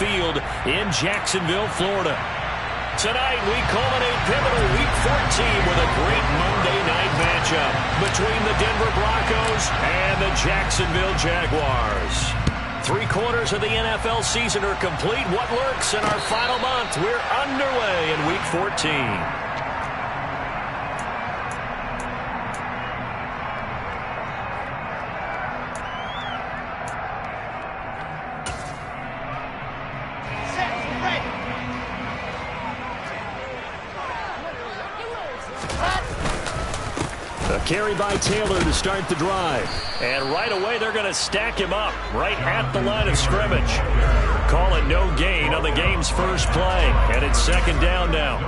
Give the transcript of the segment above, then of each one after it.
Field in Jacksonville, Florida. Tonight, we culminate pivotal Week 14 with a great Monday night matchup between the Denver Broncos and the Jacksonville Jaguars. 3/4 of the NFL season are complete. What lurks in our final month? We're underway in Week 14. Carry by Taylor to start the drive. And right away, they're going to stack him up right at the line of scrimmage. Call it no gain on the game's first play. And it's second down now.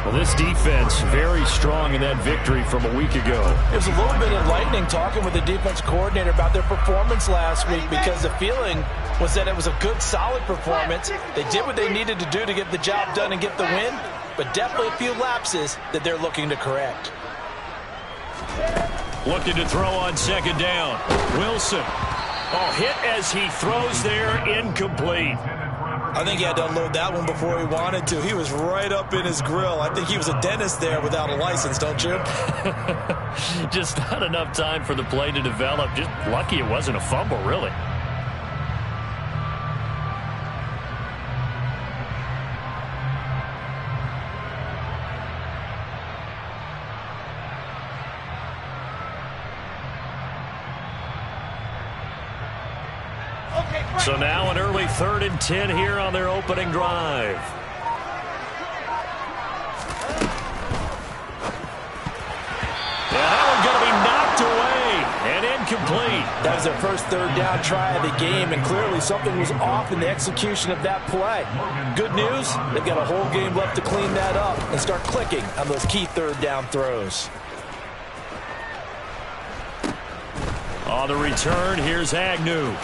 Well, this defense very strong in that victory from a week ago. It was a little bit enlightening talking with the defense coordinator about their performance last week, because the feeling was that it was a good, solid performance. They did what they needed to do to get the job done and get the win, but definitely a few lapses that they're looking to correct. Looking to throw on second down. Wilson. Oh, hit as he throws there, incomplete. I think he had to unload that one before he wanted to. He was right up in his grill. I think he was a dentist there without a license, don't you? Just not enough time for the play to develop. Just lucky it wasn't a fumble, really. So now an early 3rd and 10 here on their opening drive. And that one's going to be knocked away and incomplete. That was their first 3rd down try of the game, and clearly something was off in the execution of that play. Good news, they've got a whole game left to clean that up and start clicking on those key 3rd down throws. On the return, here's Agnew.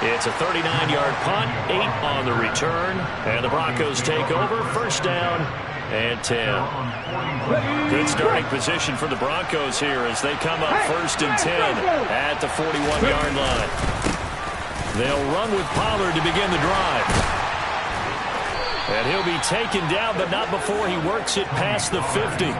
It's a 39-yard punt, 8 on the return, and the Broncos take over, first down and 10. Good starting position for the Broncos here as they come up 1st and 10 at the 41-yard line. They'll run with Pollard to begin the drive. And he'll be taken down, but not before he works it past the 50.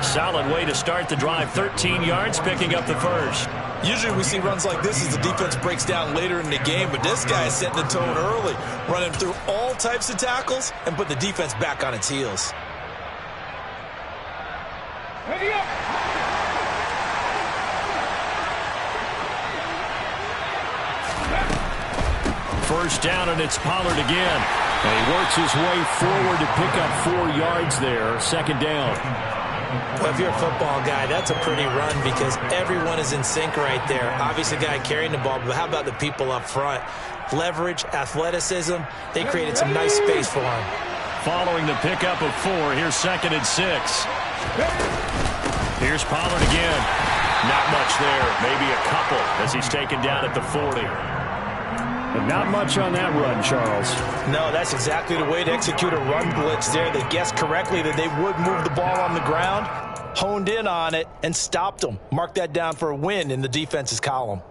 Solid way to start the drive, 13 yards, picking up the first. Usually we see runs like this as the defense breaks down later in the game, but this guy is setting the tone early, running through all types of tackles and put the defense back on its heels. Ready up. First down, and it's Pollard again. And he works his way forward to pick up 4 yards there, second down. Well, if you're a football guy, that's a pretty run because everyone is in sync right there. Obviously, the guy carrying the ball, but how about the people up front? Leverage, athleticism, they created some nice space for him. Following the pickup of 4, here's 2nd and 6. Here's Pollard again. Not much there, maybe a couple as he's taken down at the 40. And not much on that run, Charles. No, that's exactly the way to execute a run blitz there. They guessed correctly that they would move the ball on the ground, honed in on it, and stopped them. Mark that down for a win in the defense's column.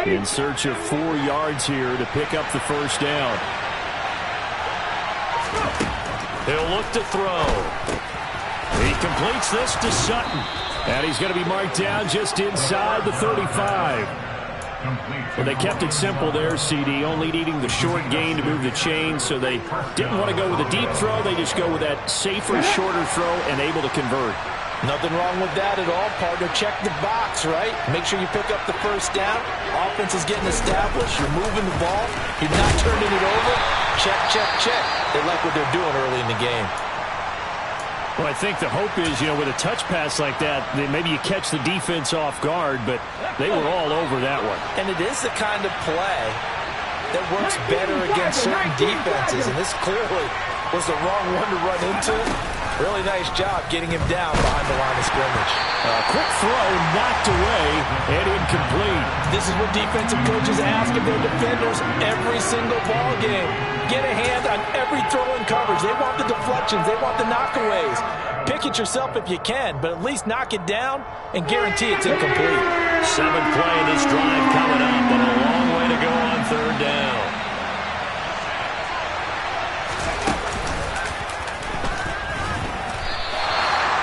In search of 4 yards here to pick up the first down. He'll look to throw. He completes this to Sutton. And he's going to be marked down just inside the 35. Well, they kept it simple there, CD, only needing the short gain to move the chain, so they didn't want to go with a deep throw. They just go with that safer, shorter throw and able to convert. Nothing wrong with that at all, partner. Check the box, right? Make sure you pick up the first down. Offense is getting established. You're moving the ball. You're not turning it over. Check, check, check. They like what they're doing early in the game. Well, I think the hope is, with a touch pass like that, maybe you catch the defense off guard, but they were all over that one. And it is the kind of play that works better against certain defenses, and this clearly was the wrong one to run into. Really nice job getting him down behind the line of scrimmage. Quick throw, knocked away, and incomplete. This is what defensive coaches ask of their defenders every single ball game. Get a hand on every throw in coverage. They want the deflections. They want the knockaways. Pick it yourself if you can, but at least knock it down and guarantee it's incomplete. 7th play of this drive coming up, but a long way to go on 3rd down.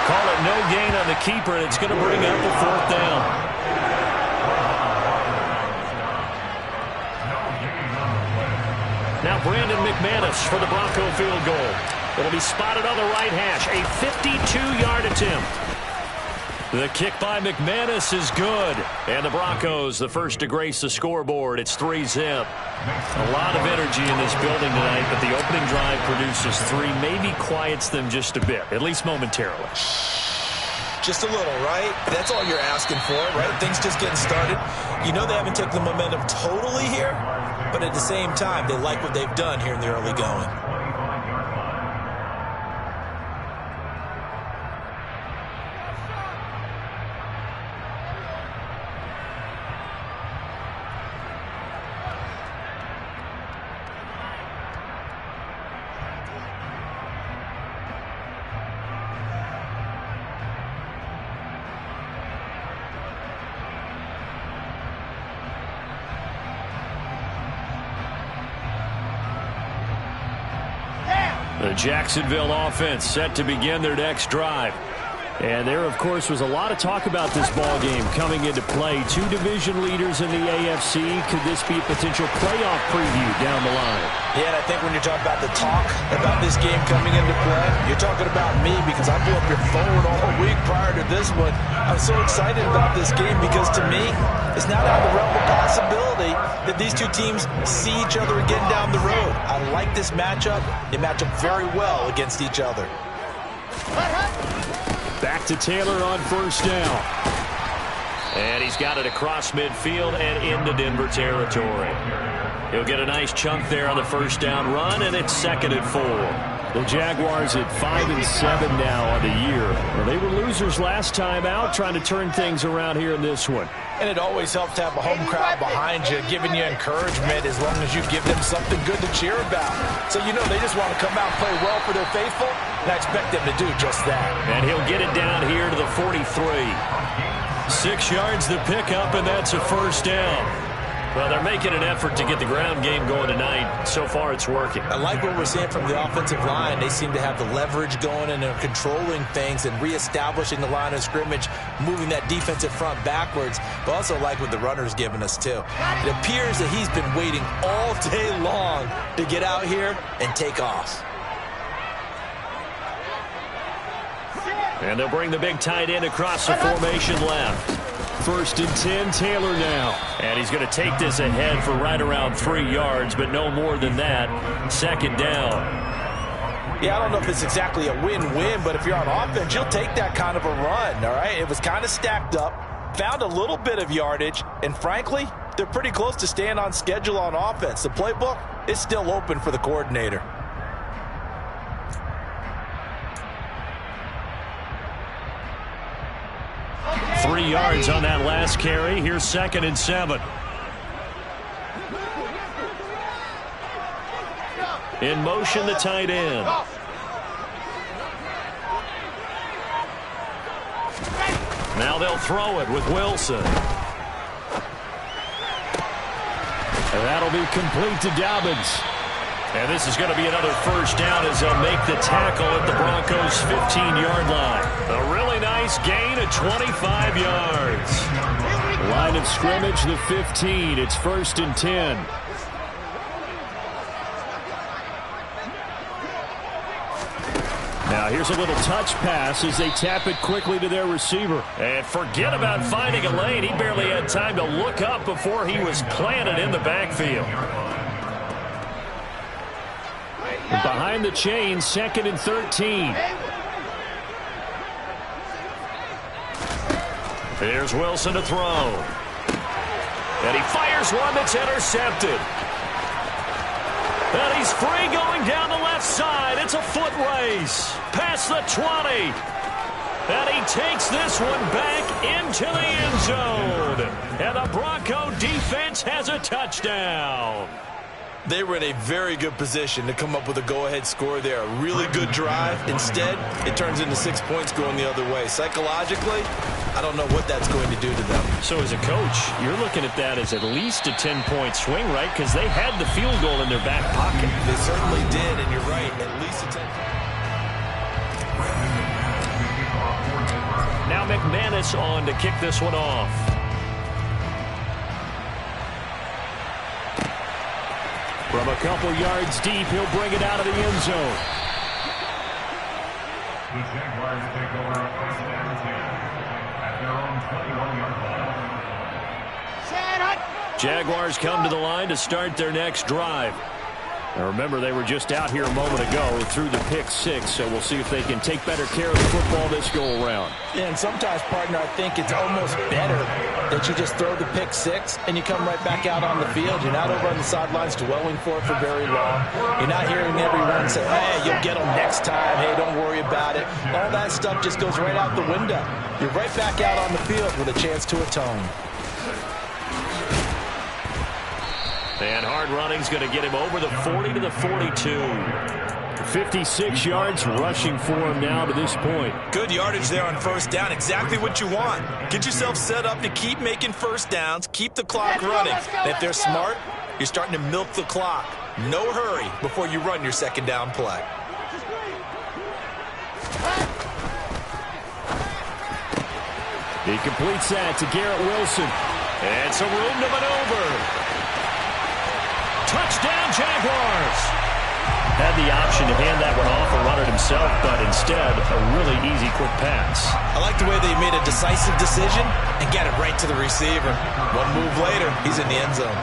Call it no gain on the keeper, and it's going to bring up a 4th down. Now Brandon McManus for the Bronco field goal. It'll be spotted on the right hash. A 52-yard attempt. The kick by McManus is good. And the Broncos, the first to grace the scoreboard. It's 3-zip. A lot of energy in this building tonight, but the opening drive produces 3. Maybe quiets them just a bit, at least momentarily. Just a little, right? That's all you're asking for, right? Things just getting started. You know they haven't taken the momentum totally here, but at the same time, they like what they've done here in the early going. The Jacksonville offense set to begin their next drive. And there, of course, was a lot of talk about this ball game coming into play. 2 division leaders in the AFC. Could this be a potential playoff preview down the line? Yeah, and I think when you're talking about the talk about this game coming into play, you're talking about me because I blew up your phone all week prior to this one. I'm so excited about this game because to me, it's not out of the realm of possibility that these two teams see each other again down the road. I like this matchup. They match up very well against each other. Back to Taylor on 1st down. And he's got it across midfield and into Denver territory. He'll get a nice chunk there on the 1st down run, and it's 2nd and 4. The Jaguars at 5-7 now on the year. Well, they were losers last time out, trying to turn things around here in this one. And it always helps to have a home crowd behind you, giving you encouragement as long as you give them something good to cheer about. So, you know, they just want to come out and play well for their faithful, and I expect them to do just that. And he'll get it down here to the 43. 6 yards the pickup, and that's a 1st down. Well, they're making an effort to get the ground game going tonight. So far, it's working. I like what we're seeing from the offensive line. They seem to have the leverage going, and they're controlling things and reestablishing the line of scrimmage, moving that defensive front backwards. But also like what the runner's giving us, too. It appears that he's been waiting all day long to get out here and take off. And they'll bring the big tight end across the formation left. 1st and 10, Taylor now. And he's going to take this ahead for right around 3 yards, but no more than that. 2nd down. Yeah, I don't know if it's exactly a win-win, but if you're on offense, you'll take that kind of a run, all right? It was kind of stacked up, found a little bit of yardage, and frankly, they're pretty close to staying on schedule on offense. The playbook is still open for the coordinator. Three yards on that last carry. Here's 2nd and 7. In motion, the tight end. Now they'll throw it with Wilson. And that'll be complete to Dobbins. And this is going to be another 1st down as they'll make the tackle at the Broncos' 15-yard line. A really nice gain of 25 yards. Line of scrimmage, the 15. It's 1st and 10. Now here's a little touch pass as they tap it quickly to their receiver. And forget about finding a lane. He barely had time to look up before he was planted in the backfield. Behind the chain, 2nd and 13. Here's Wilson to throw. And he fires one that's intercepted. And he's free going down the left side. It's a foot race. Past the 20. And he takes this one back into the end zone. And the Bronco defense has a touchdown. They were in a very good position to come up with a go-ahead score there. A really good drive. Instead, it turns into 6 points going the other way. Psychologically, I don't know what that's going to do to them. So as a coach, you're looking at that as at least a 10-point swing, right? Because they had the field goal in their back pocket. They certainly did, and you're right. At least a 10. Now McManus on to kick this one off. From a couple yards deep, he'll bring it out of the end zone. The Jaguars take over on first and 10 at their own 21-yard line. Jaguars come to the line to start their next drive. Now remember, they were just out here a moment ago through the pick six, so we'll see if they can take better care of the football this go-around. Yeah, and sometimes, partner, I think it's almost better that you just throw the pick six and you come right back out on the field. You're not over on the sidelines dwelling for it for very long. You're not hearing everyone say, hey, you'll get them next time. Hey, don't worry about it. All that stuff just goes right out the window. You're right back out on the field with a chance to atone. And hard running's going to get him over the 40 to the 42. 56 yards rushing for him now to this point. Good yardage there on first down. Exactly what you want. Get yourself set up to keep making first downs, keep the clock running. And if they're smart, you're starting to milk the clock. No hurry before you run your second down play. He completes that to Garrett Wilson. And some room to maneuver. Touchdown, Jaguars! Had the option to hand that one off and run it himself, but instead, a really easy, quick pass. I like the way they made a decisive decision and got it right to the receiver. One move later, he's in the end zone.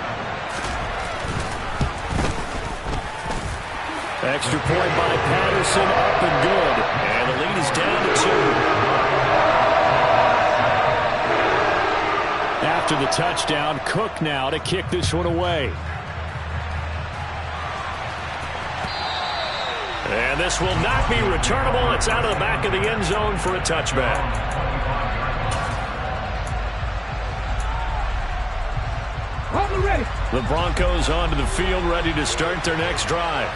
Extra point by Patterson, up and good. And the lead is down to 2. After the touchdown, Cook now to kick this one away. And this will not be returnable. It's out of the back of the end zone for a touchback. The Broncos onto the field, ready to start their next drive.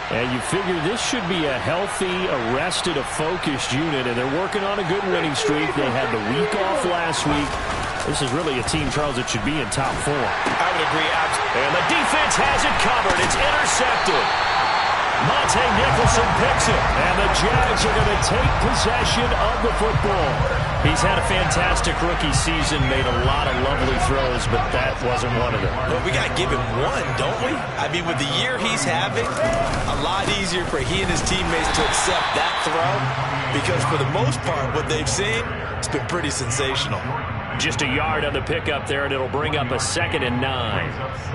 And you figure this should be a healthy, arrested, a focused unit, and they're working on a good winning streak. They had the week off last week. This is really a team, Charles, that should be in top 4. I would agree. And the defense has it covered. It's intercepted. Monte Nicholson picks it, and the Jags are going to take possession of the football. He's had a fantastic rookie season, made a lot of lovely throws, but that wasn't one of them. Well, we got to give him one, don't we? I mean, with the year he's having, a lot easier for he and his teammates to accept that throw, because for the most part, what they've seen, it's been pretty sensational. Just a yard on the pickup there, and it'll bring up a 2nd and 9.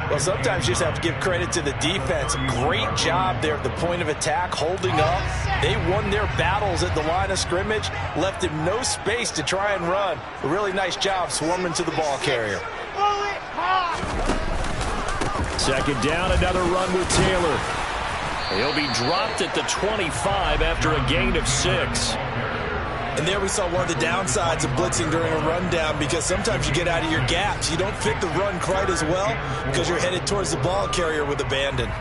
Well, sometimes you just have to give credit to the defense. Great job there at the point of attack, holding up. They won their battles at the line of scrimmage, left him no space to try and run. A really nice job swarming to the ball carrier. 2nd down, another run with Taylor. He'll be dropped at the 25 after a gain of 6. And there we saw one of the downsides of blitzing during a rundown, because sometimes you get out of your gaps. You don't fit the run quite as well because you're headed towards the ball carrier with abandon.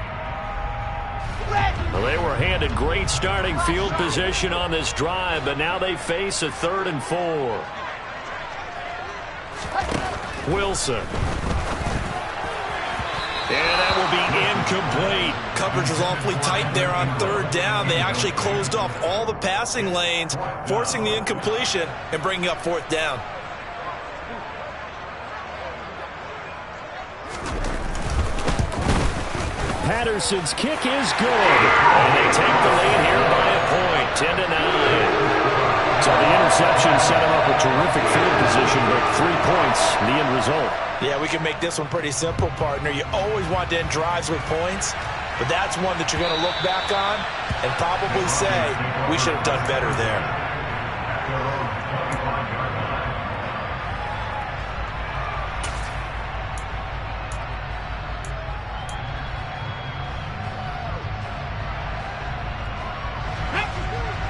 Well, they were handed great starting field position on this drive, but now they face a 3rd and 4. Wilson. And that will be incomplete. Coverage was awfully tight there on 3rd down. They actually closed off all the passing lanes, forcing the incompletion and bringing up 4th down. Patterson's kick is good. And they take the lead here by a point, 10 to 9. So the interception set him up a terrific field position, but 3 points, the end result. Yeah, we can make this one pretty simple, partner. You always want to end drives with points, but that's one that you're going to look back on and probably say, we should have done better there.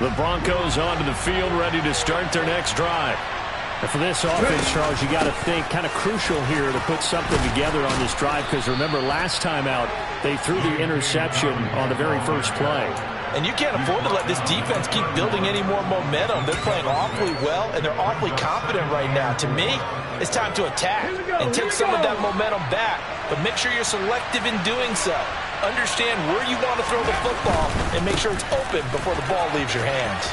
The Broncos onto the field, ready to start their next drive. And for this offense, Charles, you got to think kind of crucial here to put something together on this drive, because remember last time out they threw the interception on the very first play. And you can't afford to let this defense keep building any more momentum. They're playing awfully well, and they're awfully confident right now. To me, it's time to attack and take some of that momentum back. But make sure you're selective in doing so. Understand where you want to throw the football and make sure it's open before the ball leaves your hands.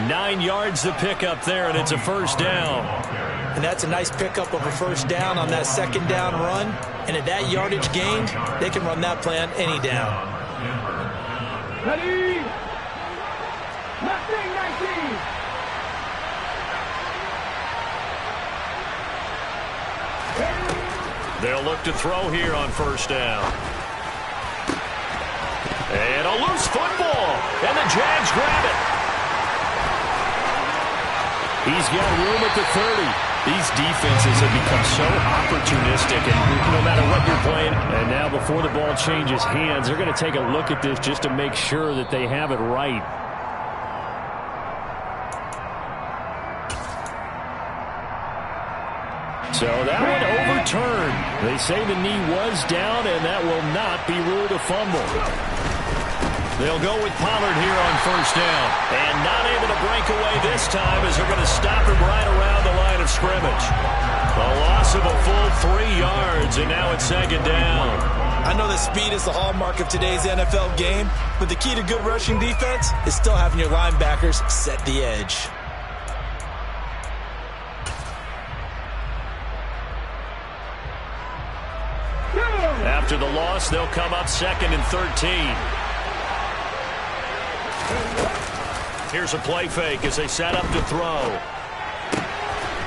9 yards to pick up there, and it's a first down. And that's a nice pickup of a first down on that second down run. And at that yardage gained, they can run that play on any down. Ready? Nothing, 19. They'll look to throw here on first down. And a loose football. And the Jags grab it. He's got room at the 30. These defenses have become so opportunistic, and no matter what you're playing. And now before the ball changes hands, they're going to take a look at this just to make sure that they have it right. So that one overturned. They say the knee was down, and that will not be ruled a fumble. They'll go with Pollard here on first down. And not able to break away this time as they're going to stop him right around the line of scrimmage. A loss of a full 3 yards, and now it's second down. I know that speed is the hallmark of today's NFL game, but the key to good rushing defense is still having your linebackers set the edge. After the loss, they'll come up second and 13. Here's a play fake as they set up to throw.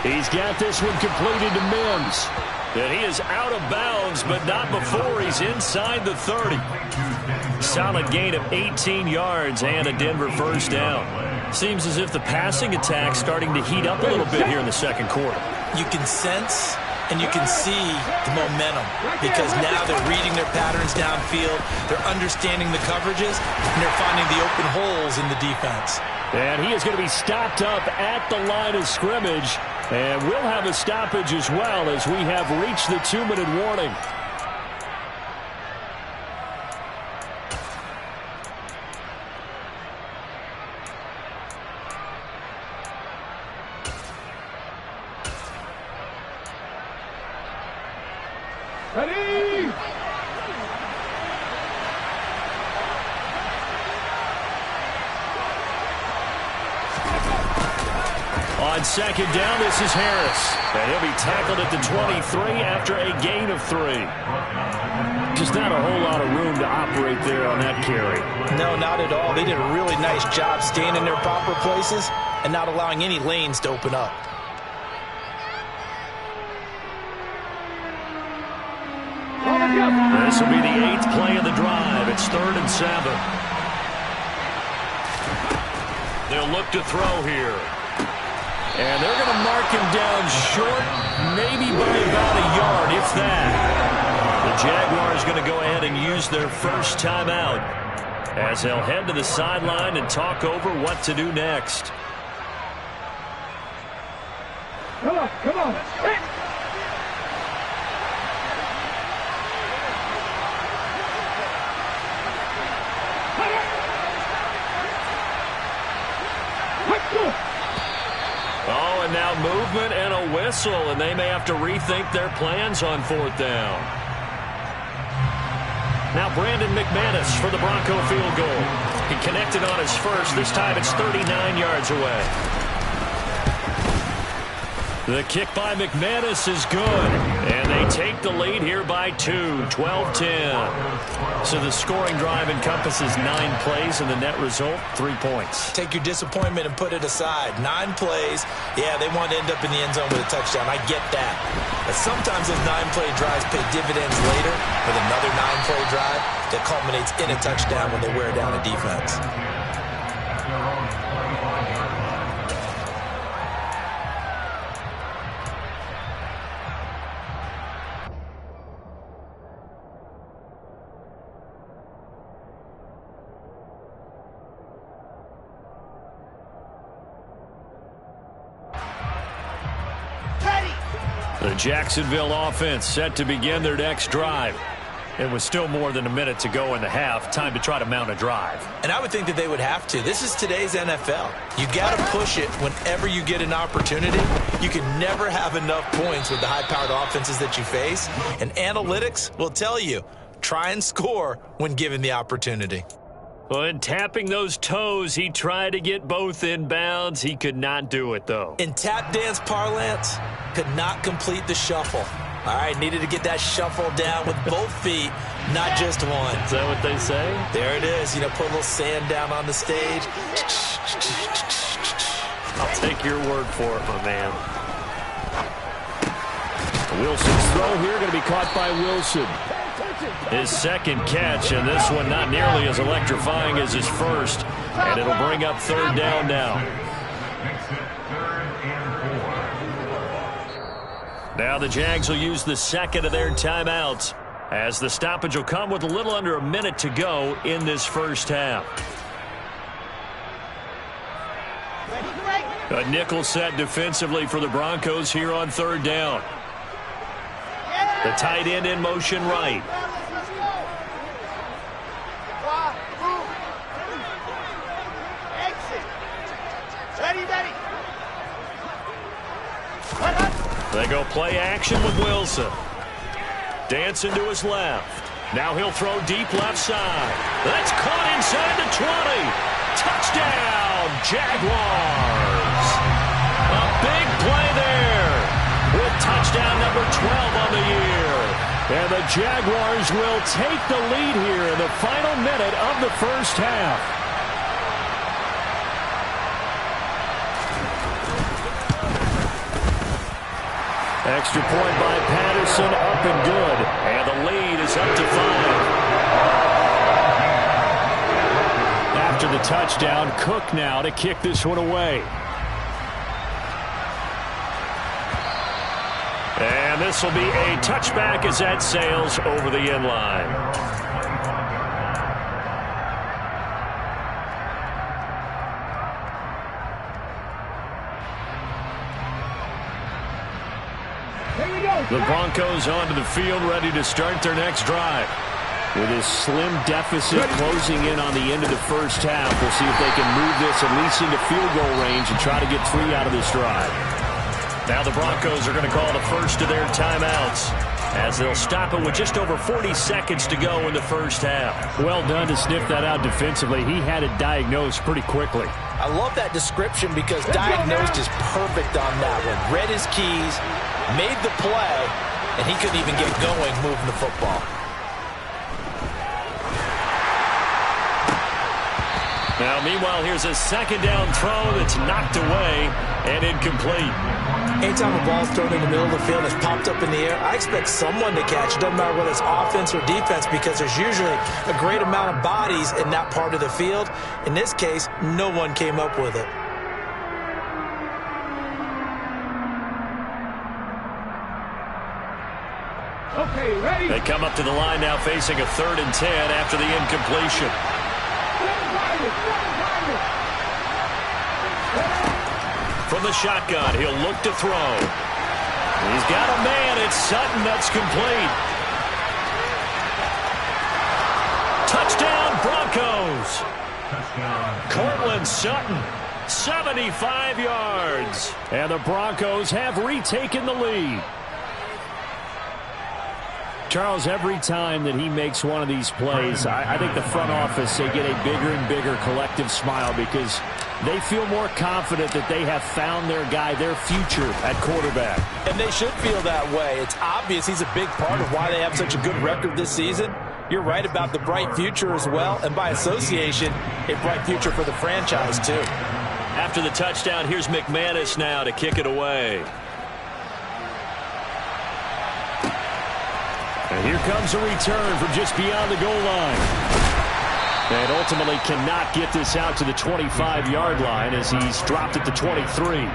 He's got this one completed to Mims. And he is out of bounds, but not before he's inside the 30. Solid gain of 18 yards and a Denver first down. Seems as if the passing attack's starting to heat up a little bit here in the second quarter. You can sense and you can see the momentum, because now they're reading their patterns downfield, they're understanding the coverages, and they're finding the open holes in the defense. And he is going to be stopped up at the line of scrimmage, and we'll have a stoppage as well as we have reached the 2-minute warning. Ready? On second down, this is Harris. And he'll be tackled at the 23 after a gain of 3. Just not a whole lot of room to operate there on that carry. No, not at all. They did a really nice job staying in their proper places and not allowing any lanes to open up. This will be the 8th play of the drive. It's 3rd and 7. They'll look to throw here. And they're going to mark him down short, maybe by about a yard, if that. The Jaguars going to go ahead and use their first timeout as they'll head to the sideline and talk over what to do next. Come on, come on. Hey. Oh, and now movement and a whistle, and they may have to rethink their plans on 4th down. Now Brandon McManus for the Bronco field goal. He connected on his first. This time it's 39 yards away. The kick by McManus is good, and they take the lead here by 2, 12-10. So the scoring drive encompasses 9 plays, and the net result, 3 points. Take your disappointment and put it aside. 9 plays. Yeah, they want to end up in the end zone with a touchdown. I get that. But sometimes those 9-play drives pay dividends later with another 9-play drive that culminates in a touchdown when they wear down a defense. The Jacksonville offense set to begin their next drive. It was still more than a minute to go in the half. Time to try to mount a drive. And I would think that they would have to. This is today's NFL. You got to push it whenever you get an opportunity. You can never have enough points with the high-powered offenses that you face. And analytics will tell you, try and score when given the opportunity. Well, in tapping those toes, he tried to get both in bounds. He could not do it, though. In tap dance parlance, could not complete the shuffle. All right, needed to get that shuffle down with both feet, not just one. Is that what they say? There it is. You know, put a little sand down on the stage. I'll take your word for it, my man. Wilson's throw here going to be caught by Wilson. His second catch, and this one not nearly as electrifying as his first. And it'll bring up third down now. Now the Jags will use the second of their timeouts, as the stoppage will come with a little under a minute to go in this first half. A nickel set defensively for the Broncos here on third down. The tight end in motion right. They go play action with Wilson. Dancing to his left. Now he'll throw deep left side. That's caught inside the 20. Touchdown, Jaguars. A big play there with touchdown number 12 on the year. And the Jaguars will take the lead here in the final minute of the first half. Extra point by Patterson, up and good. And the lead is up to 5. After the touchdown, Cook now to kick this one away. And this will be a touchback as that sails over the end line. The Broncos onto the field, ready to start their next drive. With his slim deficit closing in on the end of the first half, we'll see if they can move this at least into field goal range and try to get 3 out of this drive. Now the Broncos are going to call the first of their timeouts, as they'll stop it with just over 40 seconds to go in the first half. Well done to sniff that out defensively. He had it diagnosed pretty quickly. I love that description because diagnosed is perfect on that one. Read his keys, made the play, and he couldn't even get going moving the football. Now, meanwhile, here's a second down throw that's knocked away and incomplete. Anytime a ball's thrown in the middle of the field and it's popped up in the air, I expect someone to catch it. Doesn't matter whether it's offense or defense, because there's usually a great amount of bodies in that part of the field. In this case, no one came up with it. Okay, ready? They come up to the line now facing a 3rd and 10 after the incompletion. From the shotgun, he'll look to throw. He's got a man. It's Sutton. That's complete. Touchdown, Broncos. Cortland Sutton, 75 yards. And the Broncos have retaken the lead. Charles, every time that he makes one of these plays, I think the front office, they get a bigger and bigger collective smile because they feel more confident that they have found their guy, their future at quarterback. And they should feel that way. It's obvious he's a big part of why they have such a good record this season. You're right about the bright future as well, and by association, a bright future for the franchise too. After the touchdown, here's McManus now to kick it away. And here comes a return from just beyond the goal line. And ultimately cannot get this out to the 25-yard line as he's dropped at the 23.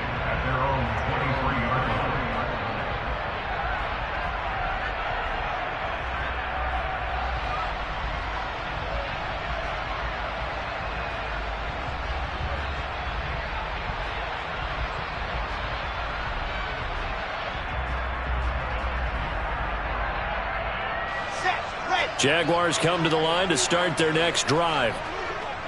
Jaguars come to the line to start their next drive.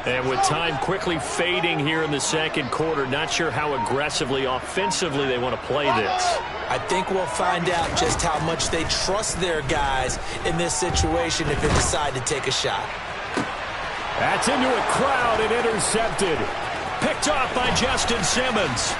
And with time quickly fading here in the second quarter, not sure how aggressively, offensively they want to play this. I think we'll find out just how much they trust their guys in this situation if they decide to take a shot. That's into a crowd and intercepted. Picked off by Justin Simmons.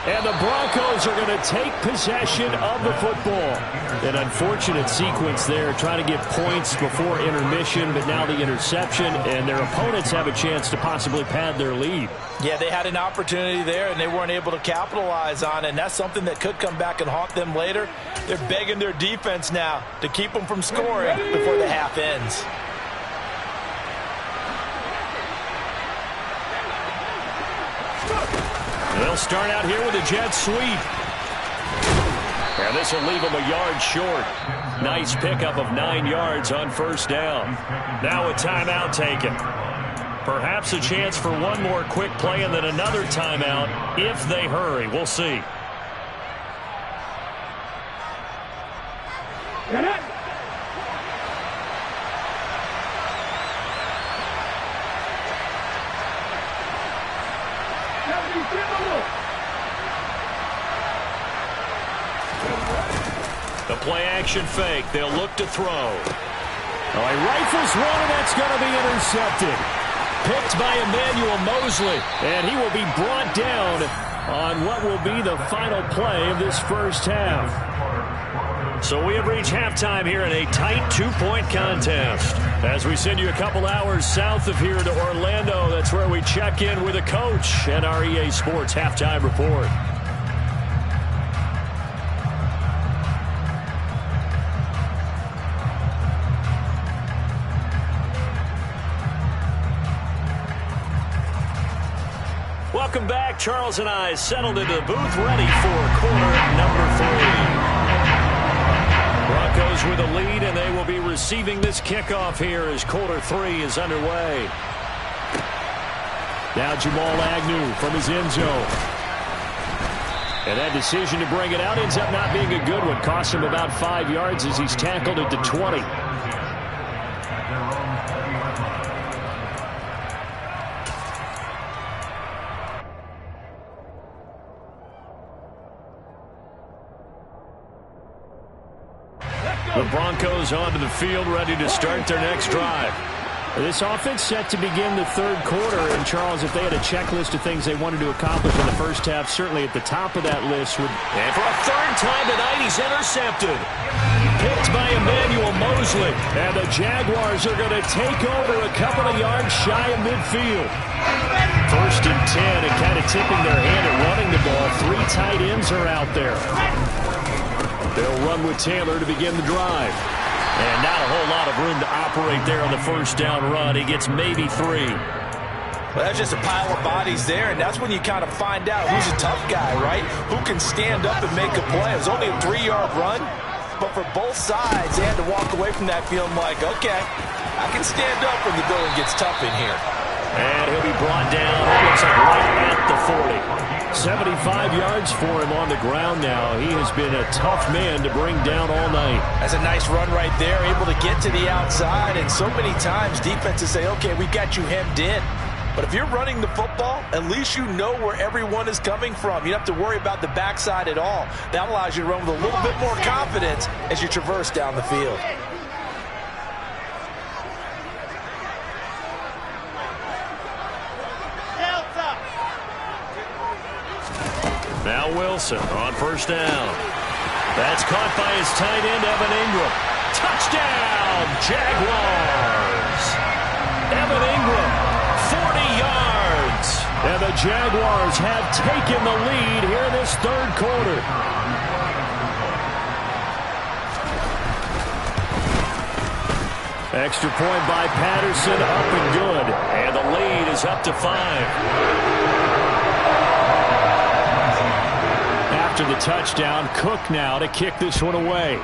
And the Broncos are going to take possession of the football. An unfortunate sequence there, trying to get points before intermission, but now the interception, and their opponents have a chance to possibly pad their lead. Yeah, they had an opportunity there, and they weren't able to capitalize on it, and that's something that could come back and haunt them later. They're begging their defense now to keep them from scoring before the half ends. They'll start out here with a jet sweep. And this will leave them a yard short. Nice pickup of 9 yards on first down. Now a timeout taken. Perhaps a chance for one more quick play and then another timeout if they hurry. We'll see. The play-action fake. They'll look to throw. Oh, he rifles one, and that's going to be intercepted. Picked by Emmanuel Mosley, and he will be brought down on what will be the final play of this first half. So we have reached halftime here in a tight 2-point contest. As we send you a couple hours south of here to Orlando, that's where we check in with a coach and our EA Sports Halftime Report. Welcome back. Charles and I settled into the booth, ready for quarter number 3. Broncos with a lead, and they will be receiving this kickoff here as quarter 3 is underway. Now Jamal Agnew from his end zone. And that decision to bring it out ends up not being a good one. Cost him about 5 yards as he's tackled at the 20. The Broncos onto the field, ready to start their next drive. This offense set to begin the third quarter. And, Charles, if they had a checklist of things they wanted to accomplish in the first half, certainly at the top of that list would... And for a third time tonight, he's intercepted. Picked by Emmanuel Mosley. And the Jaguars are going to take over a couple of yards shy of midfield. First and 10, and kind of tipping their hand at running the ball. 3 tight ends are out there. They'll run with Taylor to begin the drive. And not a whole lot of room to operate there on the first down run. He gets maybe 3. Well, that's just a pile of bodies there, and that's when you kind of find out who's a tough guy, right? Who can stand up and make a play. It was only a 3-yard run, but for both sides, they had to walk away from that feeling like, okay, I can stand up when the going gets tough in here. And he'll be brought down, it looks like right at the 40. 75 yards for him on the ground now. He has been a tough man to bring down all night. That's a nice run right there, able to get to the outside. And so many times defenses say, okay, we got you hemmed in. But if you're running the football, at least you know where everyone is coming from. You don't have to worry about the backside at all. That allows you to run with a little bit more confidence as you traverse down the field. Now Wilson on first down. That's caught by his tight end, Evan Ingram. Touchdown, Jaguars. Evan Ingram, 40 yards. And the Jaguars have taken the lead here in this third quarter. Extra point by Patterson, up and good. And the lead is up to 5. After the touchdown, Cook now to kick this one away.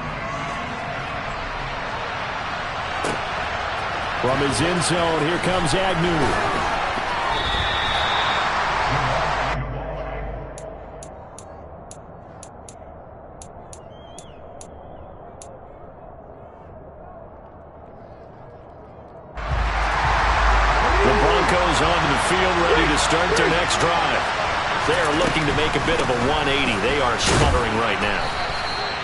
From his end zone, here comes Agnew. midfield, ready to start their next drive. They are looking to make a bit of a 180. They are sputtering right now.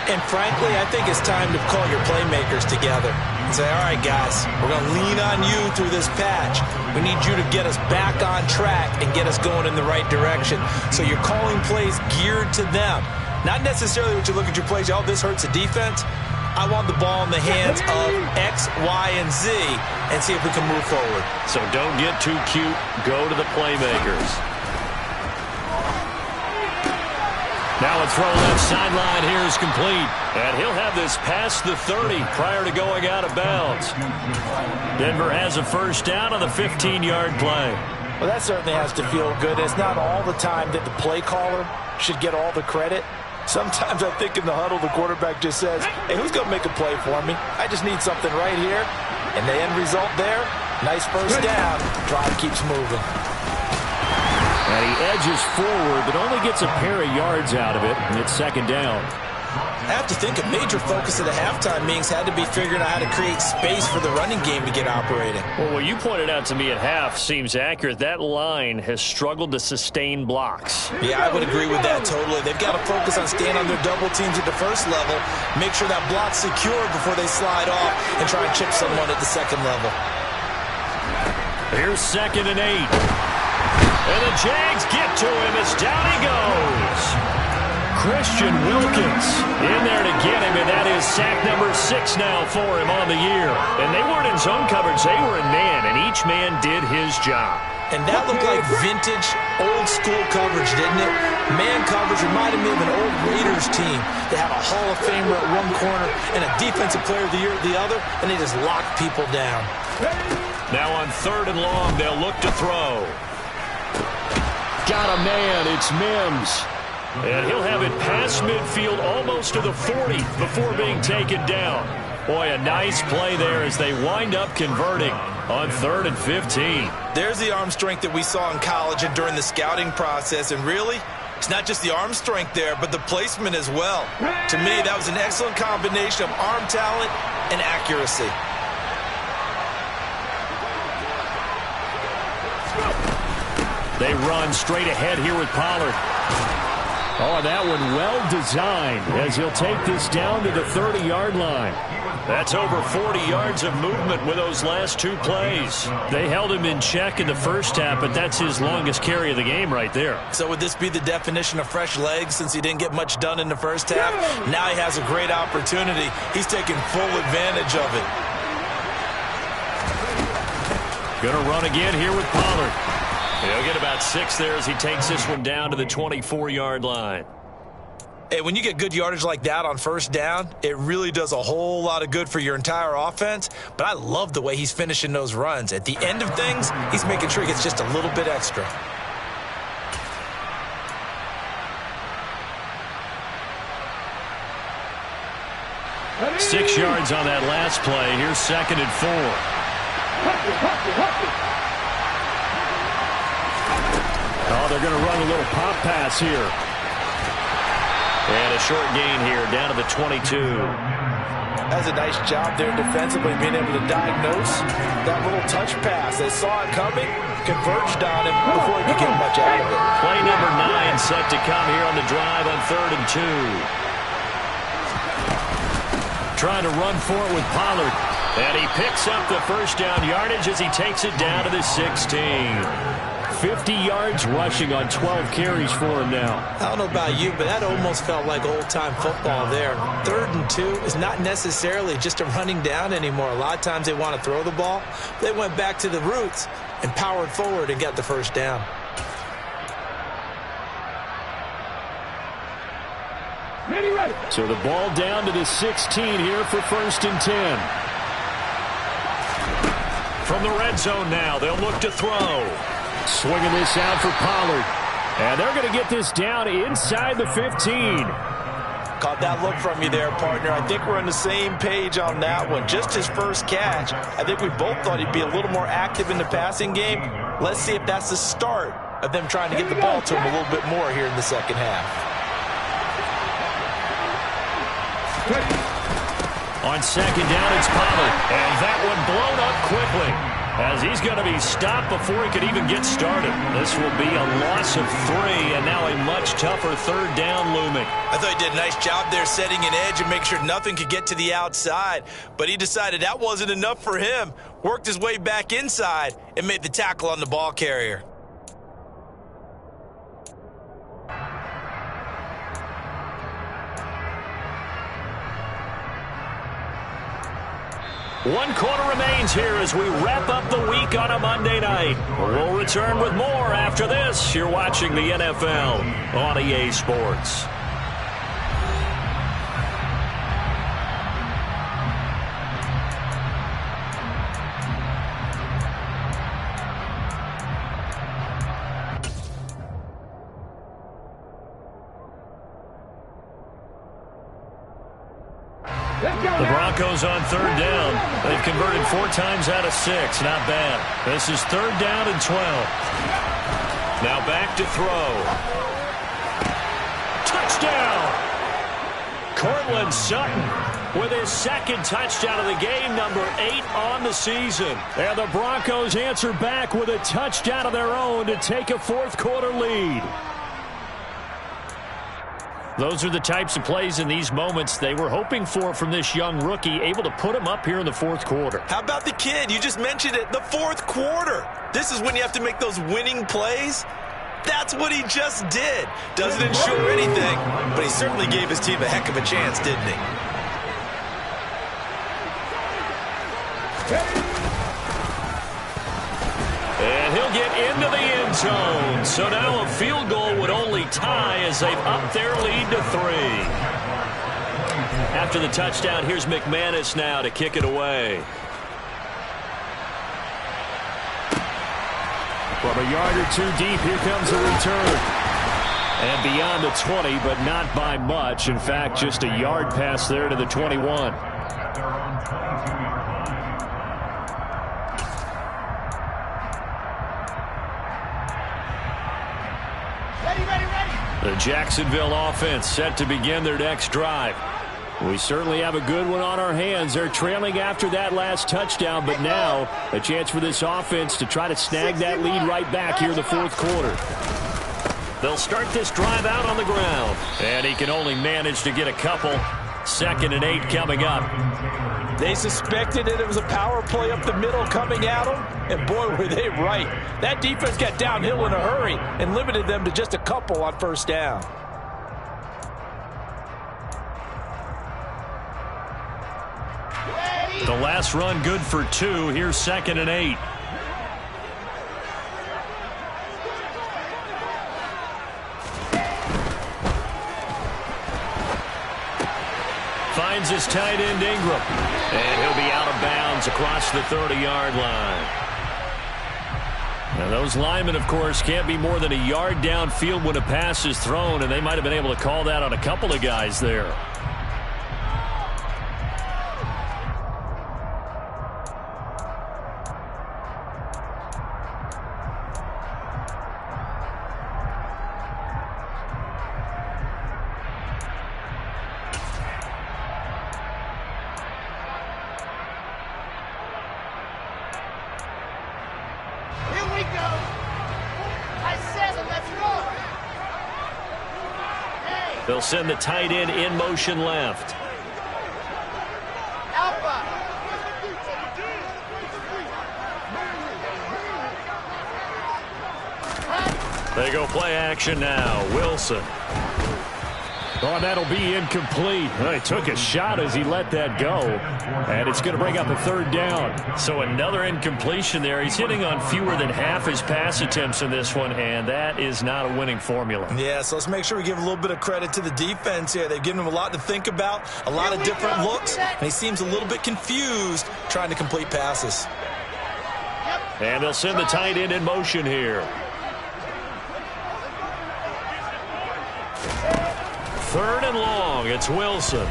And frankly, I think it's time to call your playmakers together and say, all right, guys, we're going to lean on you through this patch. We need you to get us back on track and get us going in the right direction. So you're calling plays geared to them. Not necessarily what you look at your plays, oh, this hurts the defense. I want the ball in the hands of X, Y, and Z and see if we can move forward. So don't get too cute. Go to the playmakers. Now a throw left sideline here is complete. And he'll have this past the 30 prior to going out of bounds. Denver has a first down on the 15-yard play. Well, that certainly has to feel good. It's not all the time that the play caller should get all the credit. Sometimes I think in the huddle, the quarterback just says, hey, who's going to make a play for me? I just need something right here. And the end result there, nice first down. Drive keeps moving. And he edges forward, but only gets a pair of yards out of it, and it's second down. I have to think a major focus of the halftime meetings had to be figuring out how to create space for the running game to get operating. Well, what you pointed out to me at half seems accurate. That line has struggled to sustain blocks. Yeah, I would agree with that totally. They've got to focus on staying on their double teams at the first level, make sure that block's secure before they slide off and try and chip someone at the second level. Here's 2nd and 8. And the Jags get to him as down he goes. Christian Wilkins in there to get him, and that is sack number 6 now for him on the year. And they weren't in zone coverage, they were in man, and each man did his job. And that looked like vintage, old-school coverage, didn't it? Man coverage reminded me of an old Raiders team. They had a Hall of Famer at one corner and a Defensive Player of the Year at the other, and they just locked people down. Now on 3rd and long, they'll look to throw. Got a man, it's Mims. And he'll have it past midfield almost to the 40 before being taken down. Boy, a nice play there as they wind up converting on 3rd and 15. There's the arm strength that we saw in college and during the scouting process. And really, it's not just the arm strength there, but the placement as well. To me, that was an excellent combination of arm talent and accuracy. They run straight ahead here with Pollard. Oh, that one well designed as he'll take this down to the 30-yard line. That's over 40 yards of movement with those last 2 plays. They held him in check in the first half, but that's his longest carry of the game right there. So would this be the definition of fresh legs since he didn't get much done in the first half? Now he has a great opportunity. He's taking full advantage of it. Gonna run again here with Pollard. He'll get about 6 there as he takes this one down to the 24-yard line. Hey, when you get good yardage like that on first down, it really does a whole lot of good for your entire offense. But I love the way he's finishing those runs. At the end of things, he's making sure he gets just a little bit extra. Ready? 6 yards on that last play. Here's 2nd and 4. Oh, they're going to run a little pop pass here. And a short gain here down to the 22. That's a nice job there defensively, being able to diagnose that little touch pass. They saw it coming, converged on him before he could get much out of it. Play number 9 set to come here on the drive on 3rd and 2. Trying to run for it with Pollard. And he picks up the first down yardage as he takes it down to the 16. 50 yards rushing on 12 carries for him now. I don't know about you, but that almost felt like old-time football there. 3rd and 2 is not necessarily just a running down anymore. A lot of times they want to throw the ball. They went back to the roots and powered forward and got the first down. So the ball down to the 16 here for 1st and 10. From the red zone now, they'll look to throw. Swinging this out for Pollard. And they're going to get this down inside the 15. Caught that look from you there, partner. I think we're on the same page on that one. Just his first catch. I think we both thought he'd be a little more active in the passing game. Let's see if that's the start of them trying to get the ball to him a little bit more here in the second half. On 2nd down, it's Pollard. And that one blown up quickly. as he's going to be stopped before he could even get started. This will be a loss of 3, and now a much tougher third down looming. I thought he did a nice job there setting an edge and make sure nothing could get to the outside, but he decided that wasn't enough for him, worked his way back inside, and made the tackle on the ball carrier. One quarter remains here as we wrap up the week on a Monday night. We'll return with more after this. You're watching the NFL on EA Sports. The Broncos on third down. They've converted 4 times out of 6. Not bad. This is third down and 12. Now back to throw. Touchdown! Cortland Sutton with his second touchdown of the game, number 8 on the season. And the Broncos answer back with a touchdown of their own to take a fourth-quarter lead. Those are the types of plays in these moments they were hoping for from this young rookie, able to put him up here in the fourth quarter. How about the kid? You just mentioned it, the fourth quarter. This is when you have to make those winning plays. That's what he just did. Doesn't ensure anything, but he certainly gave his team a heck of a chance, didn't he? And he'll get into the end zone. So now a field goal would only tie as they've upped their lead to 3. After the touchdown, here's McManus now to kick it away. From a yard or 2 deep, here comes the return. And beyond the 20, but not by much. In fact, just a yard pass there to the 21. At their own 22-yard line. The Jacksonville offense set to begin their next drive. We certainly have a good one on our hands. They're trailing after that last touchdown, but now a chance for this offense to try to snag that lead right back here in the fourth quarter. They'll start this drive out on the ground, and he can only manage to get a couple. 2nd and 8 coming up. They suspected that it was a power play up the middle coming at them, and boy, were they right. That defense got downhill in a hurry and limited them to just a couple on first down. The last run good for 2. Here's 2nd and 8. Finds his tight end Ingram. And he'll be out of bounds across the 30-yard line. Now those linemen, of course, can't be more than a yard downfield when a pass is thrown, and they might have been able to call that on a couple of guys there. They'll send the tight end in motion left. They go play action now. Wilson. Oh, that'll be incomplete. Well, he took a shot as he let that go, and it's going to bring up a third down. So another incompletion there. He's hitting on fewer than half his pass attempts in this one, and that is not a winning formula. Yeah, so let's make sure we give a little bit of credit to the defense here. They've given him a lot to think about, a lot of different looks, and he seems a little bit confused trying to complete passes. And they'll send the tight end in motion here. 3rd and long. It's Wilson.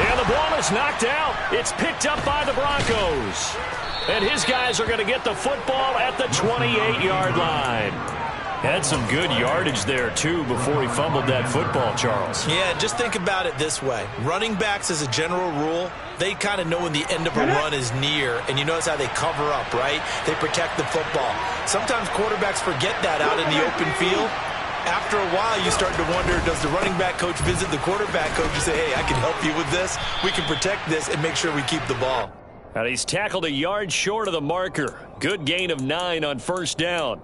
And the ball is knocked out. It's picked up by the Broncos. And his guys are going to get the football at the 28-yard line. Had some good yardage there, too, before he fumbled that football, Charles. Yeah, just think about it this way. Running backs, as a general rule, they kind of know when the end of a run is near, and you notice how they cover up, right? They protect the football. Sometimes quarterbacks forget that out in the open field. After a while, you start to wonder, does the running back coach visit the quarterback coach and say, hey, I can help you with this. We can protect this and make sure we keep the ball. And he's tackled a yard short of the marker. Good gain of 9 on first down.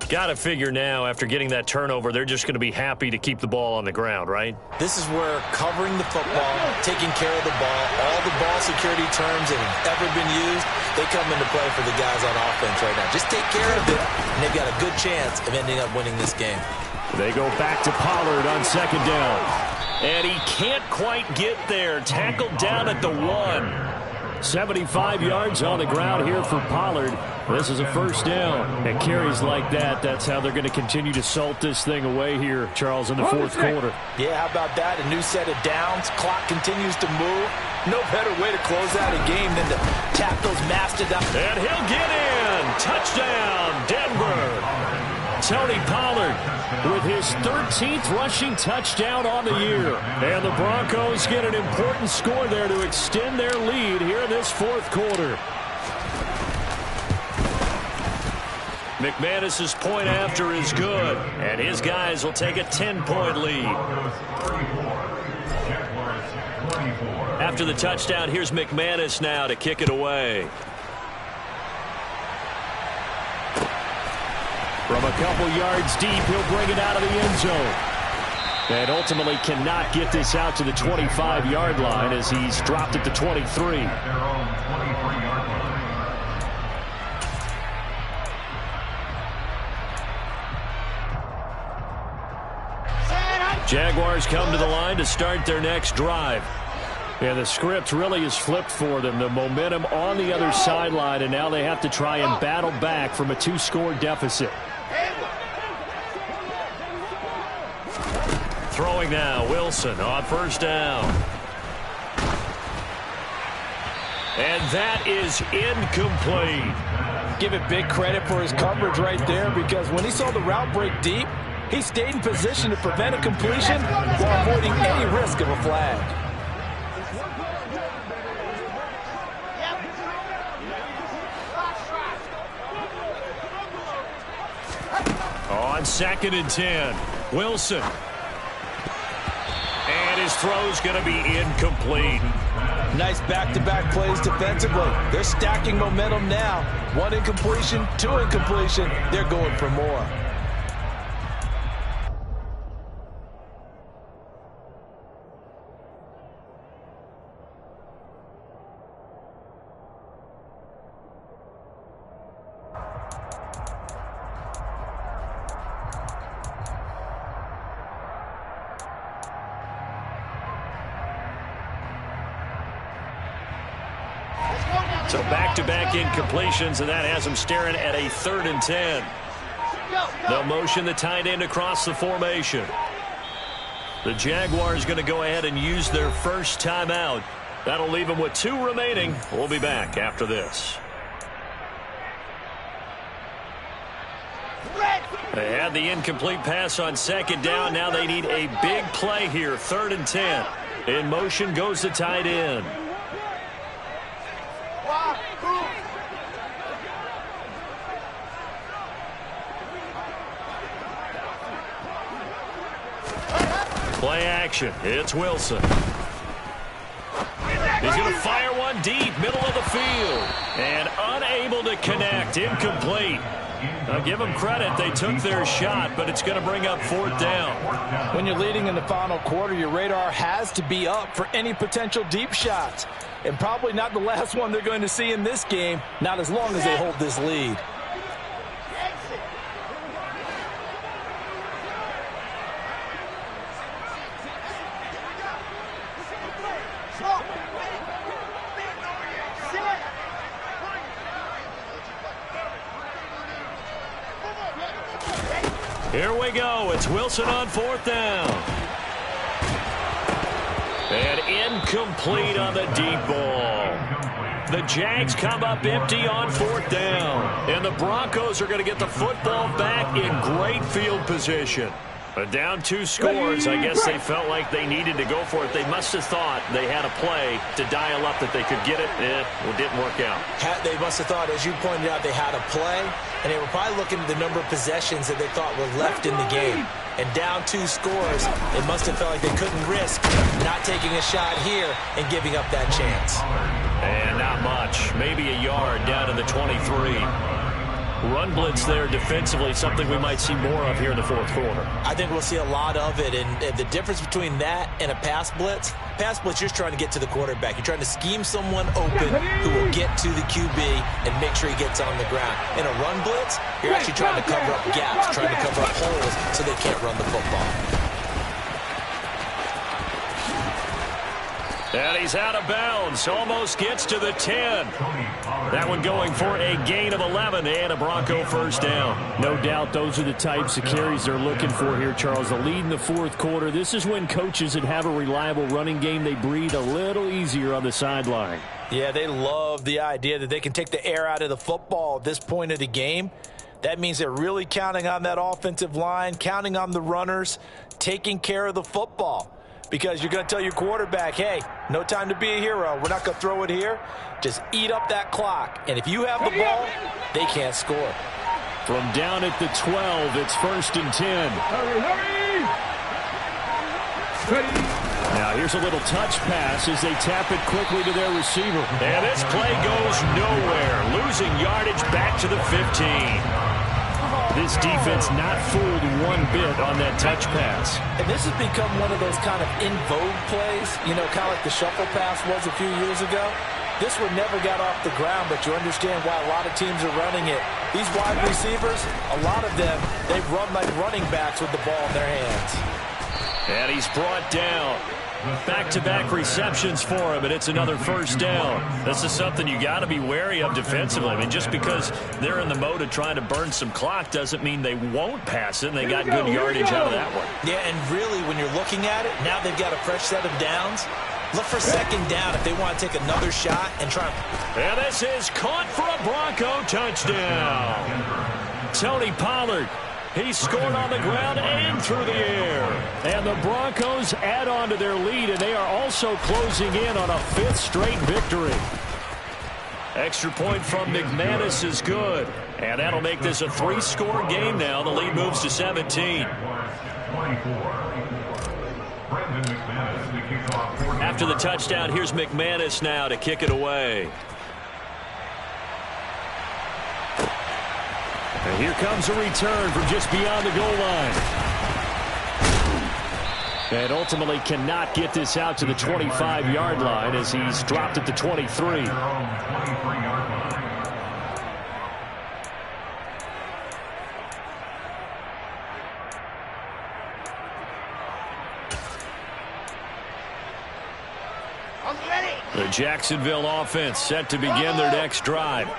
Got to figure now, after getting that turnover, they're just going to be happy to keep the ball on the ground, right? This is where covering the football, taking care of the ball, all the ball security terms that have ever been used, they come into play for the guys on offense right now. Just take care of it, and they've got a good chance of ending up winning this game. They go back to Pollard on second down. And he can't quite get there. Tackled down at the 1. 75 yards on the ground here for Pollard. This is a first down. And carries like that, that's how they're going to continue to salt this thing away here, Charles, in the fourth quarter. Yeah, how about that? A new set of downs. Clock continues to move. No better way to close out a game than to tap those mastodons. And he'll get in. Touchdown, Denver. Tony Pollard with his 13th rushing touchdown on the year. And the Broncos get an important score there to extend their lead here in this fourth quarter. McManus's point after is good, and his guys will take a 10-point lead. After the touchdown, here's McManus now to kick it away. From a couple yards deep, he'll bring it out of the end zone. And ultimately cannot get this out to the 25-yard line as he's dropped at the 23. Jaguars come to the line to start their next drive. Yeah, the script really is flipped for them. The momentum on the other sideline, and now they have to try and battle back from a 2-score deficit. Throwing now, Wilson on first down. And that is incomplete. Give it big credit for his coverage right there, because when he saw the route break deep, he stayed in position to prevent a completion while avoiding any risk of a flag. On second and 10, Wilson. And his throw's going to be incomplete. Nice back-to-back plays defensively. They're stacking momentum now. 1 incompletion, 2 incompletion. They're going for more. So back-to-back incompletions, and that has them staring at a 3rd and 10. They'll motion the tight end across the formation. The Jaguars going to go ahead and use their first timeout. That'll leave them with 2 remaining. We'll be back after this. They had the incomplete pass on second down. Now they need a big play here. 3rd and 10. In motion goes the tight end. Play action. It's Wilson. He's going to fire one deep, middle of the field. And unable to connect. Incomplete. Now give them credit. They took their shot, but it's going to bring up 4th down. When you're leading in the final quarter, your radar has to be up for any potential deep shots. And probably not the last one they're going to see in this game, not as long as they hold this lead. Here we go. It's Wilson on 4th down. And incomplete on the deep ball. The Jags come up empty on 4th down. And the Broncos are going to get the football back in great field position. But down 2 scores, I guess they felt like they needed to go for it. They must have thought they had a play to dial up that they could get it. It didn't work out. They must have thought, as you pointed out, they had a play, and they were probably looking at the number of possessions that they thought were left in the game. And down 2 scores, it must have felt like they couldn't risk not taking a shot here and giving up that chance. And not much. Maybe a yard down to the 23. Run blitz there defensively, something we might see more of here in the 4th quarter. I think we'll see a lot of it, and the difference between that and a pass blitz, you're trying to get to the quarterback. You're trying to scheme someone open who will get to the QB and make sure he gets on the ground. In a run blitz, you're actually trying to cover up gaps, trying to cover up holes so they can't run the football. And he's out of bounds. Almost gets to the 10. That one going for a gain of 11 and a Bronco first down. No doubt those are the types of carries they're looking for here, Charles. The lead in the 4th quarter. This is when coaches that have a reliable running game, they breathe a little easier on the sideline. Yeah, they love the idea that they can take the air out of the football at this point of the game. That means they're really counting on that offensive line, counting on the runners, taking care of the football. Because you're going to tell your quarterback, hey, no time to be a hero. We're not going to throw it here. Just eat up that clock. And if you have the ball, they can't score. From down at the 12, it's 1st and 10. Now here's a little touch pass as they tap it quickly to their receiver. And this play goes nowhere. Losing yardage back to the 15. This defense not fooled one bit on that touch pass. And this has become one of those kind of in vogue plays, you know, kind of like the shuffle pass was a few years ago. This one never got off the ground, but you understand why a lot of teams are running it. These wide receivers, a lot of them, they run like running backs with the ball in their hands. And he's brought down. Back-to-back receptions for him, and it's another first down. This is something you got to be wary of defensively. I mean, just because they're in the mode of trying to burn some clock doesn't mean they won't pass it, and they got good yardage out of that one. Yeah, and really, when you're looking at it, now they've got a fresh set of downs. Look for 2nd down if they want to take another shot and try. And this is caught for a Bronco touchdown. Tony Pollard. He scored on the ground and through the air. And the Broncos add on to their lead, and they are also closing in on a 5th straight victory. Extra point from McManus is good. And that'll make this a 3-score game now. The lead moves to 17. After the touchdown, here's McManus now to kick it away. And here comes a return from just beyond the goal line. And ultimately cannot get this out to the 25-yard line as he's dropped at the 23. The Jacksonville offense set to begin their next drive.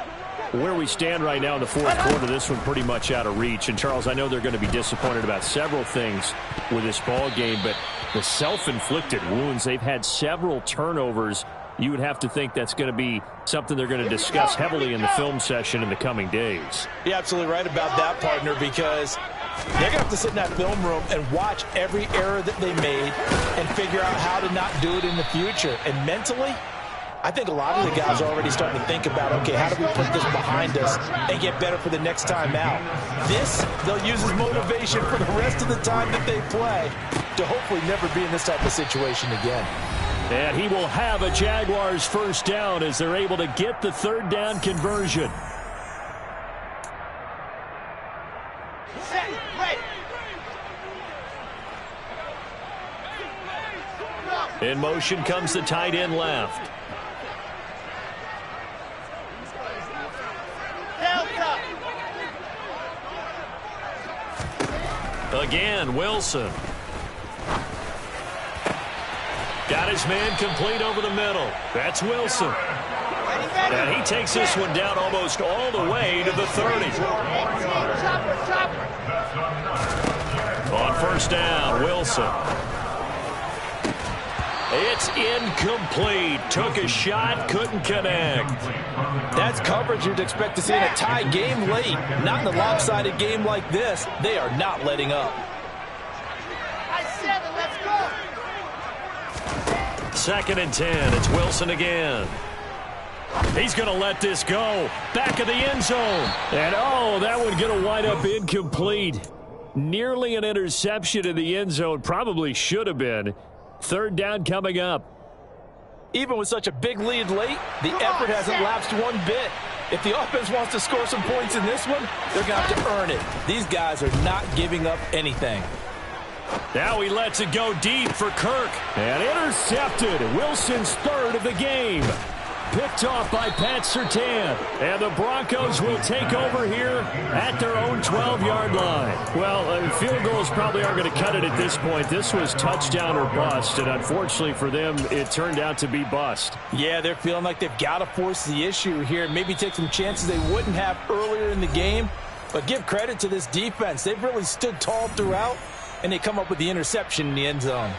Where we stand right now in the 4th quarter, this one pretty much out of reach. And, Charles, I know they're going to be disappointed about several things with this ball game, but the self-inflicted wounds, they've had several turnovers. You would have to think that's going to be something they're going to discuss heavily in the film session in the coming days. You're absolutely right about that, partner, because they're going to have to sit in that film room and watch every error that they made and figure out how to not do it in the future. And mentally, I think a lot of the guys are already starting to think about, okay, how do we put this behind us and get better for the next time out? This, they'll use as motivation for the rest of the time that they play to hopefully never be in this type of situation again. And he will have a Jaguars first down as they're able to get the 3rd down conversion. In motion comes the tight end left. Again, Wilson. Got his man complete over the middle. That's Wilson. And he takes this one down almost all the way to the 30. On first down, Wilson. It's incomplete. Took a shot, couldn't connect. That's coverage you'd expect to see in a tie game late. Not in a lopsided game like this. They are not letting up. Second and 10. It's Wilson again. He's going to let this go. Back of the end zone. And, oh, that one going to wind up incomplete. Nearly an interception in the end zone. Probably should have been. Third down coming up. Even with such a big lead late, the effort hasn't lapsed one bit. If the offense wants to score some points in this one, they're going to have to earn it. These guys are not giving up anything. Now he lets it go deep for Kirk. And intercepted. Wilson's third of the game. Picked off by Pat Surtain. And the Broncos will take over here at their own 12-yard line. Well, field goals probably aren't going to cut it at this point. This was touchdown or bust, and unfortunately for them, it turned out to be bust. Yeah, they're feeling like they've got to force the issue here. Maybe take some chances they wouldn't have earlier in the game. But give credit to this defense. They've really stood tall throughout, and they come up with the interception in the end zone.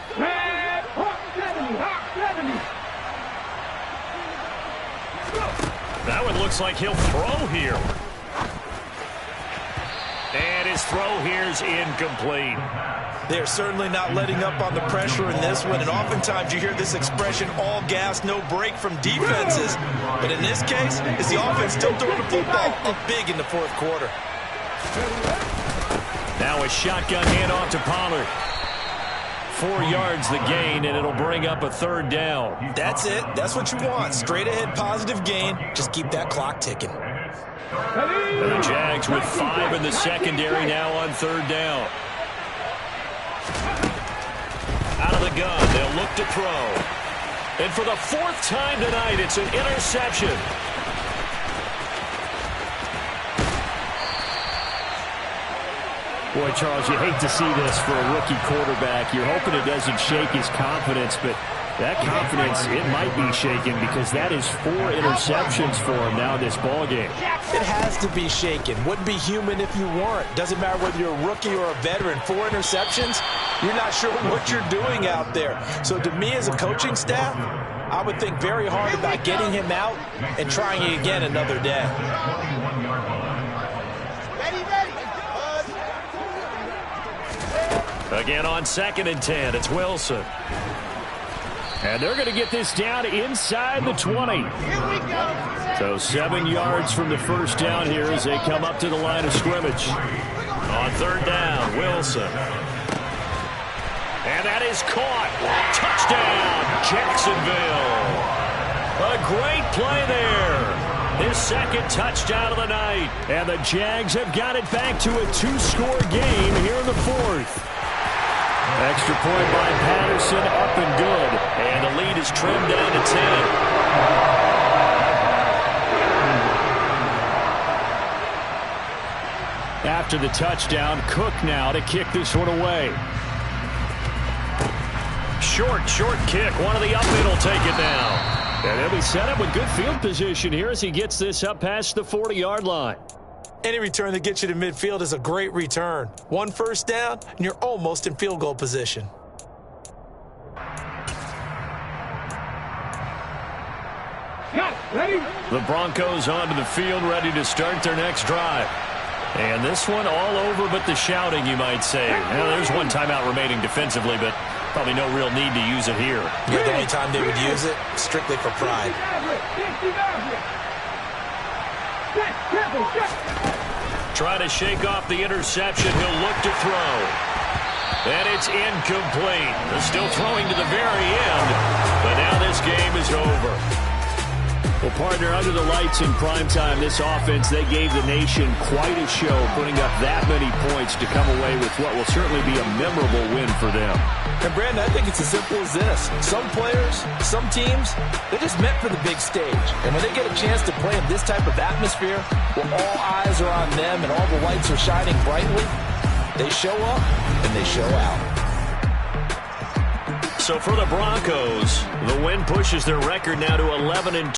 That one looks like he'll throw here. And his throw here's incomplete. They're certainly not letting up on the pressure in this one, and oftentimes you hear this expression, all gas, no break from defenses. But in this case, is the offense still throwing the football up big in the fourth quarter. Now a shotgun handoff to Pollard. 4 yards the gain, and it'll bring up a third down. That's it. That's what you want. Straight ahead positive gain. Just keep that clock ticking. And the Jags with 5 in the secondary now on third down. Out of the gun, they'll look to throw. And for the 4th time tonight, it's an interception. Boy, Charles, you hate to see this for a rookie quarterback. You're hoping it doesn't shake his confidence, but that confidence, it might be shaken because that is 4 interceptions for him now in this ballgame. It has to be shaken. Wouldn't be human if you weren't. Doesn't matter whether you're a rookie or a veteran. 4 interceptions, you're not sure what you're doing out there. So to me as a coaching staff, I would think very hard about getting him out and trying it again another day. Again on 2nd and 10, it's Wilson. And they're going to get this down inside the 20. So 7 yards from the first down here as they come up to the line of scrimmage. On third down, Wilson. And that is caught. Touchdown, Jacksonville. A great play there. His 2nd touchdown of the night. And the Jags have got it back to a 2-score game here in the 4th. Extra point by Patterson, up and good. And the lead is trimmed down to 10. After the touchdown, Cook now to kick this one away. Short kick. One of the up middle take it now. And he'll be set up with good field position here as he gets this up past the 40-yard line. Any return that gets you to midfield is a great return. 1 first down, and you're almost in field goal position. The Broncos onto the field, ready to start their next drive. And this one all over but the shouting, you might say. Now, there's 1 timeout remaining defensively, but probably no real need to use it here. Yeah, the only time they would use it, strictly for pride. Try to shake off the interception. He'll look to throw. And it's incomplete. They're still throwing to the very end. But now this game is over. Well, partner, under the lights in primetime, this offense, they gave the nation quite a show, putting up that many points to come away with what will certainly be a memorable win for them. And, Brandon, I think it's as simple as this. Some players, some teams, they're just meant for the big stage. And when they get a chance to play in this type of atmosphere, where all eyes are on them and all the lights are shining brightly, they show up and they show out. So for the Broncos, the win pushes their record now to 11-2.